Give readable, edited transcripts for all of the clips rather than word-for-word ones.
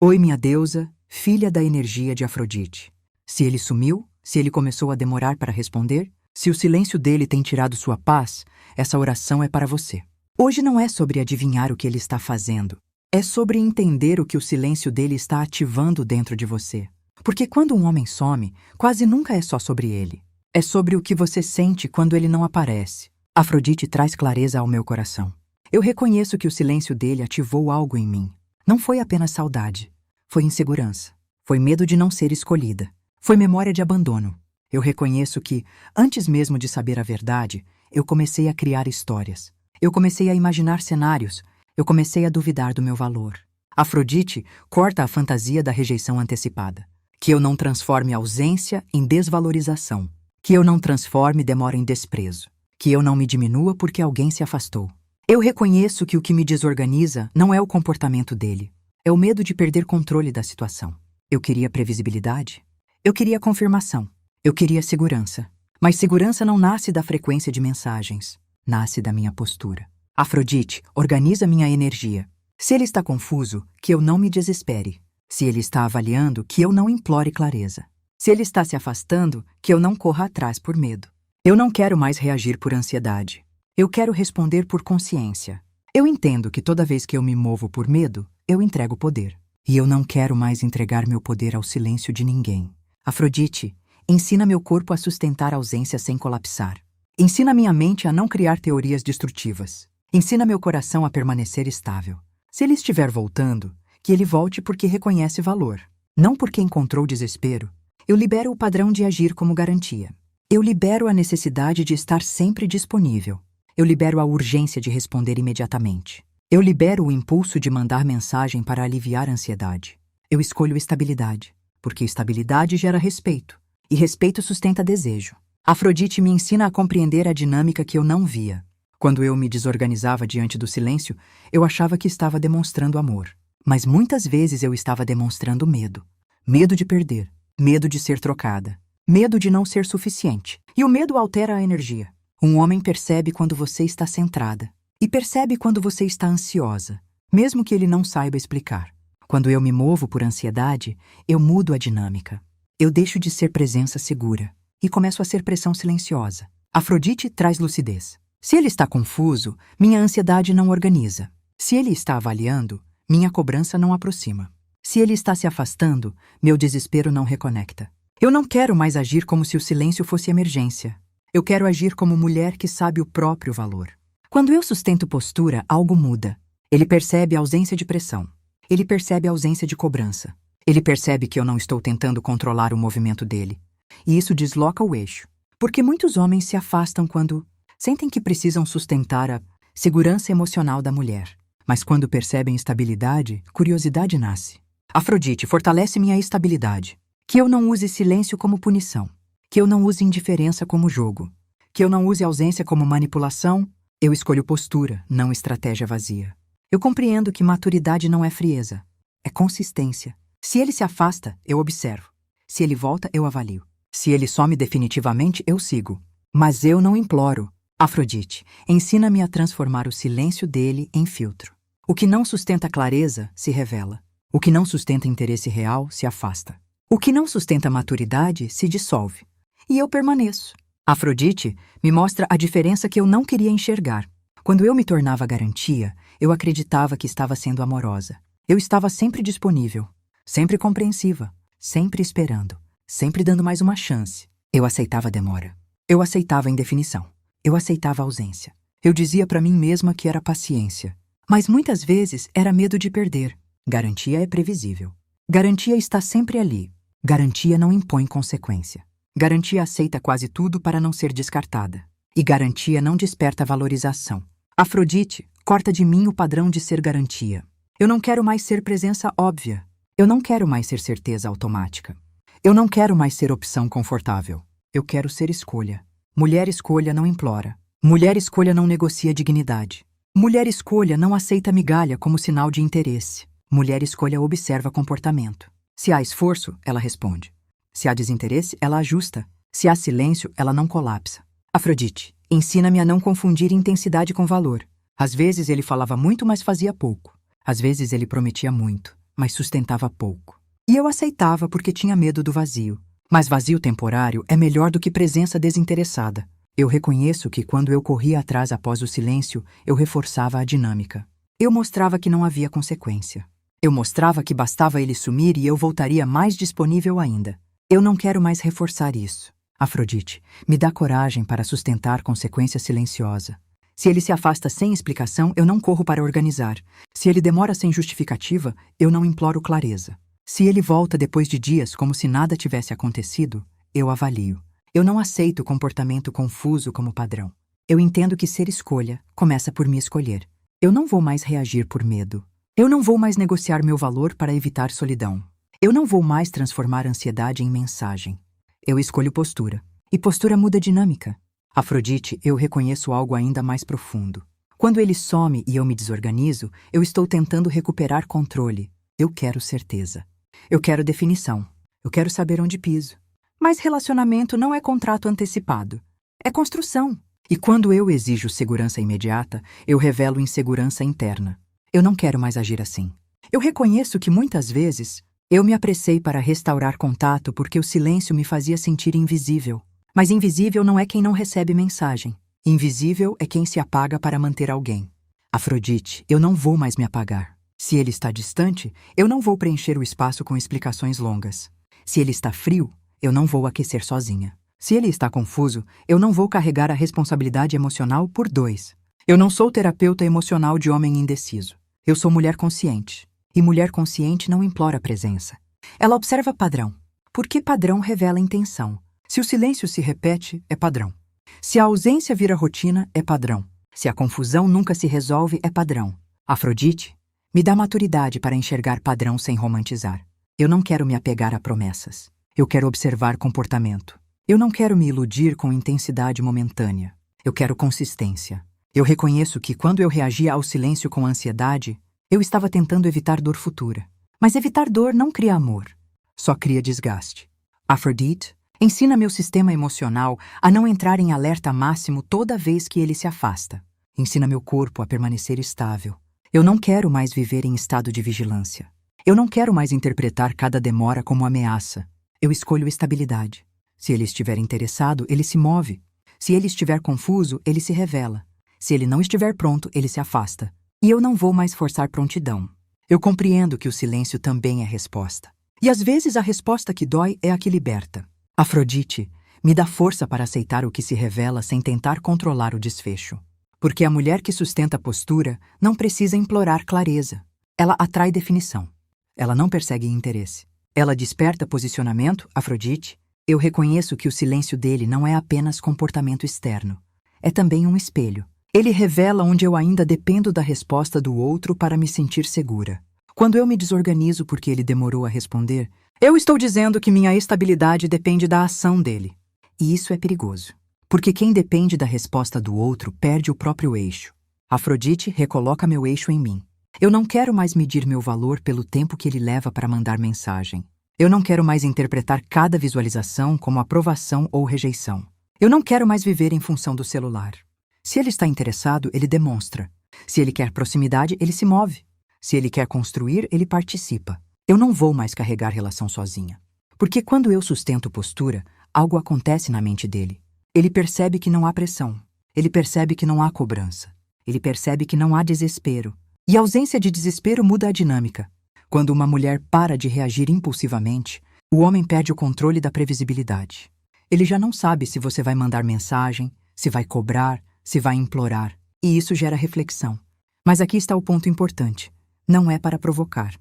Oi, minha deusa, filha da energia de Afrodite. Se ele sumiu, se ele começou a demorar para responder, se o silêncio dele tem tirado sua paz, essa oração é para você. Hoje não é sobre adivinhar o que ele está fazendo. É sobre entender o que o silêncio dele está ativando dentro de você. Porque quando um homem some, quase nunca é só sobre ele. É sobre o que você sente quando ele não aparece. Afrodite traz clareza ao meu coração. Eu reconheço que o silêncio dele ativou algo em mim. Não foi apenas saudade. Foi insegurança. Foi medo de não ser escolhida. Foi memória de abandono. Eu reconheço que, antes mesmo de saber a verdade, eu comecei a criar histórias. Eu comecei a imaginar cenários. Eu comecei a duvidar do meu valor. Afrodite corta a fantasia da rejeição antecipada. Que eu não transforme ausência em desvalorização. Que eu não transforme demora em desprezo. Que eu não me diminua porque alguém se afastou. Eu reconheço que o que me desorganiza não é o comportamento dele. É o medo de perder controle da situação. Eu queria previsibilidade. Eu queria confirmação. Eu queria segurança. Mas segurança não nasce da frequência de mensagens. Nasce da minha postura. Afrodite, organiza minha energia. Se ele está confuso, que eu não me desespere. Se ele está avaliando, que eu não implore clareza. Se ele está se afastando, que eu não corra atrás por medo. Eu não quero mais reagir por ansiedade. Eu quero responder por consciência. Eu entendo que toda vez que eu me movo por medo, eu entrego poder. E eu não quero mais entregar meu poder ao silêncio de ninguém. Afrodite, ensina meu corpo a sustentar a ausência sem colapsar. Ensina minha mente a não criar teorias destrutivas. Ensina meu coração a permanecer estável. Se ele estiver voltando, que ele volte porque reconhece valor. Não porque encontrou desespero. Eu libero o padrão de agir como garantia. Eu libero a necessidade de estar sempre disponível. Eu libero a urgência de responder imediatamente. Eu libero o impulso de mandar mensagem para aliviar a ansiedade. Eu escolho estabilidade, porque estabilidade gera respeito, e respeito sustenta desejo. Afrodite me ensina a compreender a dinâmica que eu não via. Quando eu me desorganizava diante do silêncio, eu achava que estava demonstrando amor. Mas muitas vezes eu estava demonstrando medo. Medo de perder, medo de ser trocada, medo de não ser suficiente. E o medo altera a energia. Um homem percebe quando você está centrada. E percebe quando você está ansiosa, mesmo que ele não saiba explicar. Quando eu me movo por ansiedade, eu mudo a dinâmica. Eu deixo de ser presença segura e começo a ser pressão silenciosa. Afrodite traz lucidez. Se ele está confuso, minha ansiedade não organiza. Se ele está avaliando, minha cobrança não aproxima. Se ele está se afastando, meu desespero não reconecta. Eu não quero mais agir como se o silêncio fosse emergência. Eu quero agir como mulher que sabe o próprio valor. Quando eu sustento postura, algo muda. Ele percebe a ausência de pressão. Ele percebe a ausência de cobrança. Ele percebe que eu não estou tentando controlar o movimento dele. E isso desloca o eixo. Porque muitos homens se afastam quando sentem que precisam sustentar a segurança emocional da mulher. Mas quando percebem estabilidade, curiosidade nasce. Afrodite fortalece minha estabilidade. Que eu não use silêncio como punição. Que eu não use indiferença como jogo. Que eu não use ausência como manipulação. Eu escolho postura, não estratégia vazia. Eu compreendo que maturidade não é frieza, é consistência. Se ele se afasta, eu observo. Se ele volta, eu avalio. Se ele some definitivamente, eu sigo. Mas eu não imploro. Afrodite, ensina-me a transformar o silêncio dele em filtro. O que não sustenta clareza, se revela. O que não sustenta interesse real, se afasta. O que não sustenta maturidade, se dissolve. E eu permaneço. Afrodite me mostra a diferença que eu não queria enxergar. Quando eu me tornava garantia, eu acreditava que estava sendo amorosa. Eu estava sempre disponível, sempre compreensiva, sempre esperando, sempre dando mais uma chance. Eu aceitava a demora. Eu aceitava a indefinição. Eu aceitava a ausência. Eu dizia para mim mesma que era paciência. Mas muitas vezes era medo de perder. Garantia é previsível. Garantia está sempre ali. Garantia não impõe consequência. Garantia aceita quase tudo para não ser descartada. E garantia não desperta valorização. Afrodite corta de mim o padrão de ser garantia. Eu não quero mais ser presença óbvia. Eu não quero mais ser certeza automática. Eu não quero mais ser opção confortável. Eu quero ser escolha. Mulher escolha não implora. Mulher escolha não negocia dignidade. Mulher escolha não aceita migalha como sinal de interesse. Mulher escolha observa comportamento. Se há esforço, ela responde. Se há desinteresse, ela ajusta. Se há silêncio, ela não colapsa. Afrodite, ensina-me a não confundir intensidade com valor. Às vezes ele falava muito, mas fazia pouco. Às vezes ele prometia muito, mas sustentava pouco. E eu aceitava porque tinha medo do vazio. Mas vazio temporário é melhor do que presença desinteressada. Eu reconheço que quando eu corria atrás após o silêncio, eu reforçava a dinâmica. Eu mostrava que não havia consequência. Eu mostrava que bastava ele sumir e eu voltaria mais disponível ainda. Eu não quero mais reforçar isso. Afrodite, me dá coragem para sustentar consequência silenciosa. Se ele se afasta sem explicação, eu não corro para organizar. Se ele demora sem justificativa, eu não imploro clareza. Se ele volta depois de dias como se nada tivesse acontecido, eu avalio. Eu não aceito comportamento confuso como padrão. Eu entendo que ser escolha começa por me escolher. Eu não vou mais reagir por medo. Eu não vou mais negociar meu valor para evitar solidão. Eu não vou mais transformar ansiedade em mensagem. Eu escolho postura. E postura muda dinâmica. Afrodite, eu reconheço algo ainda mais profundo. Quando ele some e eu me desorganizo, eu estou tentando recuperar controle. Eu quero certeza. Eu quero definição. Eu quero saber onde piso. Mas relacionamento não é contrato antecipado. É construção. E quando eu exijo segurança imediata, eu revelo insegurança interna. Eu não quero mais agir assim. Eu reconheço que muitas vezes eu me apressei para restaurar contato porque o silêncio me fazia sentir invisível. Mas invisível não é quem não recebe mensagem. Invisível é quem se apaga para manter alguém. Afrodite, eu não vou mais me apagar. Se ele está distante, eu não vou preencher o espaço com explicações longas. Se ele está frio, eu não vou aquecer sozinha. Se ele está confuso, eu não vou carregar a responsabilidade emocional por dois. Eu não sou terapeuta emocional de homem indeciso. Eu sou mulher consciente. E mulher consciente não implora presença. Ela observa padrão. Porque padrão revela intenção. Se o silêncio se repete, é padrão. Se a ausência vira rotina, é padrão. Se a confusão nunca se resolve, é padrão. Afrodite, me dá maturidade para enxergar padrão sem romantizar. Eu não quero me apegar a promessas. Eu quero observar comportamento. Eu não quero me iludir com intensidade momentânea. Eu quero consistência. Eu reconheço que quando eu reagia ao silêncio com ansiedade, eu estava tentando evitar dor futura. Mas evitar dor não cria amor. Só cria desgaste. Afrodite, ensina meu sistema emocional a não entrar em alerta máximo toda vez que ele se afasta. Ensina meu corpo a permanecer estável. Eu não quero mais viver em estado de vigilância. Eu não quero mais interpretar cada demora como ameaça. Eu escolho estabilidade. Se ele estiver interessado, ele se move. Se ele estiver confuso, ele se revela. Se ele não estiver pronto, ele se afasta. E eu não vou mais forçar prontidão. Eu compreendo que o silêncio também é resposta. E às vezes a resposta que dói é a que liberta. Afrodite, me dá força para aceitar o que se revela sem tentar controlar o desfecho. Porque a mulher que sustenta a postura não precisa implorar clareza. Ela atrai definição. Ela não persegue interesse. Ela desperta posicionamento, Afrodite. Eu reconheço que o silêncio dele não é apenas comportamento externo. É também um espelho. Ele revela onde eu ainda dependo da resposta do outro para me sentir segura. Quando eu me desorganizo porque ele demorou a responder, eu estou dizendo que minha estabilidade depende da ação dele. E isso é perigoso. Porque quem depende da resposta do outro perde o próprio eixo. Afrodite recoloca meu eixo em mim. Eu não quero mais medir meu valor pelo tempo que ele leva para mandar mensagem. Eu não quero mais interpretar cada visualização como aprovação ou rejeição. Eu não quero mais viver em função do celular. Se ele está interessado, ele demonstra. Se ele quer proximidade, ele se move. Se ele quer construir, ele participa. Eu não vou mais carregar relação sozinha. Porque quando eu sustento postura, algo acontece na mente dele. Ele percebe que não há pressão. Ele percebe que não há cobrança. Ele percebe que não há desespero. E a ausência de desespero muda a dinâmica. Quando uma mulher para de reagir impulsivamente, o homem perde o controle da previsibilidade. Ele já não sabe se você vai mandar mensagem, se vai cobrar, se vai implorar. E isso gera reflexão. Mas aqui está o ponto importante. Não é para provocar.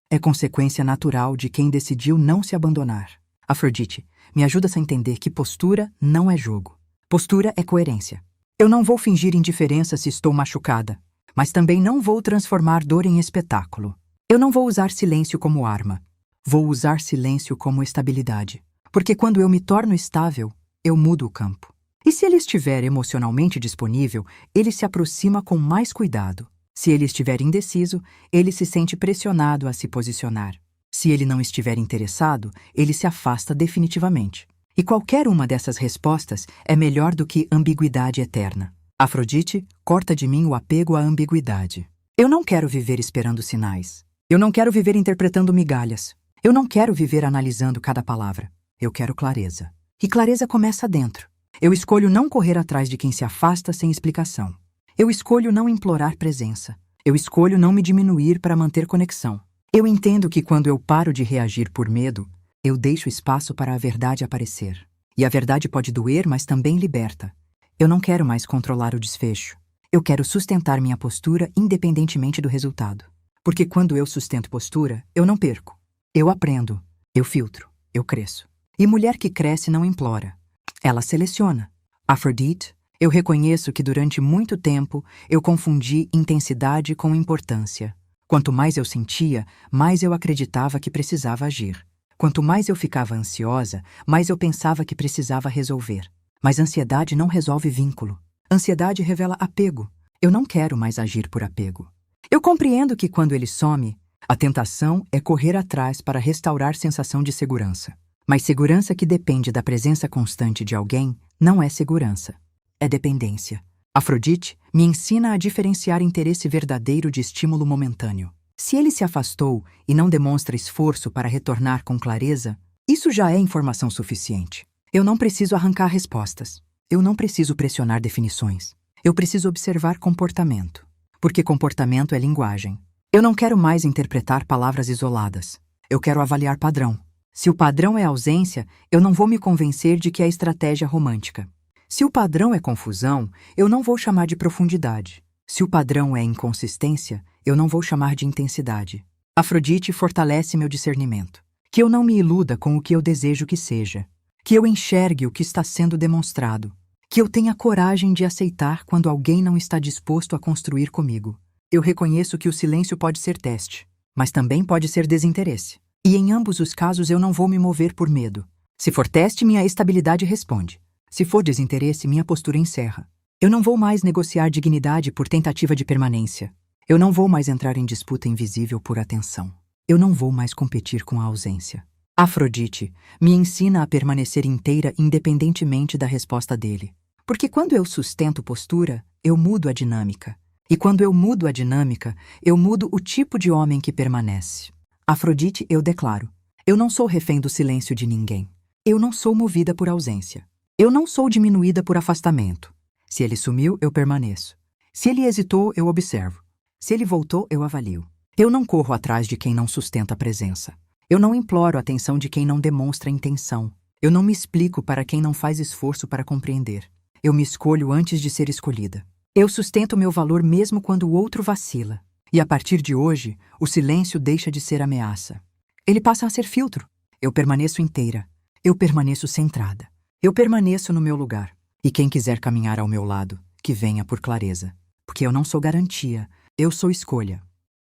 É consequência natural de quem decidiu não se abandonar. Afrodite, me ajuda a entender que postura não é jogo. Postura é coerência. Eu não vou fingir indiferença se estou machucada, mas também não vou transformar dor em espetáculo. Eu não vou usar silêncio como arma. Vou usar silêncio como estabilidade. Porque quando eu me torno estável, eu mudo o campo. E se ele estiver emocionalmente disponível, ele se aproxima com mais cuidado. Se ele estiver indeciso, ele se sente pressionado a se posicionar. Se ele não estiver interessado, ele se afasta definitivamente. E qualquer uma dessas respostas é melhor do que ambiguidade eterna. Afrodite, corta de mim o apego à ambiguidade. Eu não quero viver esperando sinais. Eu não quero viver interpretando migalhas. Eu não quero viver analisando cada palavra. Eu quero clareza. E clareza começa dentro. Eu escolho não correr atrás de quem se afasta sem explicação. Eu escolho não implorar presença. Eu escolho não me diminuir para manter conexão. Eu entendo que quando eu paro de reagir por medo, eu deixo espaço para a verdade aparecer. E a verdade pode doer, mas também liberta. Eu não quero mais controlar o desfecho. Eu quero sustentar minha postura independentemente do resultado. Porque quando eu sustento postura, eu não perco. Eu aprendo, eu filtro, eu cresço. E mulher que cresce não implora. Ela seleciona. Aphrodite, eu reconheço que durante muito tempo eu confundi intensidade com importância. Quanto mais eu sentia, mais eu acreditava que precisava agir. Quanto mais eu ficava ansiosa, mais eu pensava que precisava resolver. Mas ansiedade não resolve vínculo. Ansiedade revela apego. Eu não quero mais agir por apego. Eu compreendo que quando ele some, a tentação é correr atrás para restaurar sensação de segurança. Mas segurança que depende da presença constante de alguém não é segurança. É dependência. Afrodite me ensina a diferenciar interesse verdadeiro de estímulo momentâneo. Se ele se afastou e não demonstra esforço para retornar com clareza, isso já é informação suficiente. Eu não preciso arrancar respostas. Eu não preciso pressionar definições. Eu preciso observar comportamento. Porque comportamento é linguagem. Eu não quero mais interpretar palavras isoladas. Eu quero avaliar padrão. Se o padrão é ausência, eu não vou me convencer de que é estratégia romântica. Se o padrão é confusão, eu não vou chamar de profundidade. Se o padrão é inconsistência, eu não vou chamar de intensidade. Afrodite fortalece meu discernimento. Que eu não me iluda com o que eu desejo que seja. Que eu enxergue o que está sendo demonstrado. Que eu tenha coragem de aceitar quando alguém não está disposto a construir comigo. Eu reconheço que o silêncio pode ser teste, mas também pode ser desinteresse. E em ambos os casos eu não vou me mover por medo. Se for teste, minha estabilidade responde. Se for desinteresse, minha postura encerra. Eu não vou mais negociar dignidade por tentativa de permanência. Eu não vou mais entrar em disputa invisível por atenção. Eu não vou mais competir com a ausência. Afrodite me ensina a permanecer inteira independentemente da resposta dele. Porque quando eu sustento postura, eu mudo a dinâmica. E quando eu mudo a dinâmica, eu mudo o tipo de homem que permanece. Afrodite, eu declaro. Eu não sou refém do silêncio de ninguém. Eu não sou movida por ausência. Eu não sou diminuída por afastamento. Se ele sumiu, eu permaneço. Se ele hesitou, eu observo. Se ele voltou, eu avalio. Eu não corro atrás de quem não sustenta a presença. Eu não imploro a atenção de quem não demonstra intenção. Eu não me explico para quem não faz esforço para compreender. Eu me escolho antes de ser escolhida. Eu sustento meu valor mesmo quando o outro vacila. E a partir de hoje, o silêncio deixa de ser ameaça. Ele passa a ser filtro. Eu permaneço inteira. Eu permaneço centrada. Eu permaneço no meu lugar. E quem quiser caminhar ao meu lado, que venha por clareza. Porque eu não sou garantia. Eu sou escolha.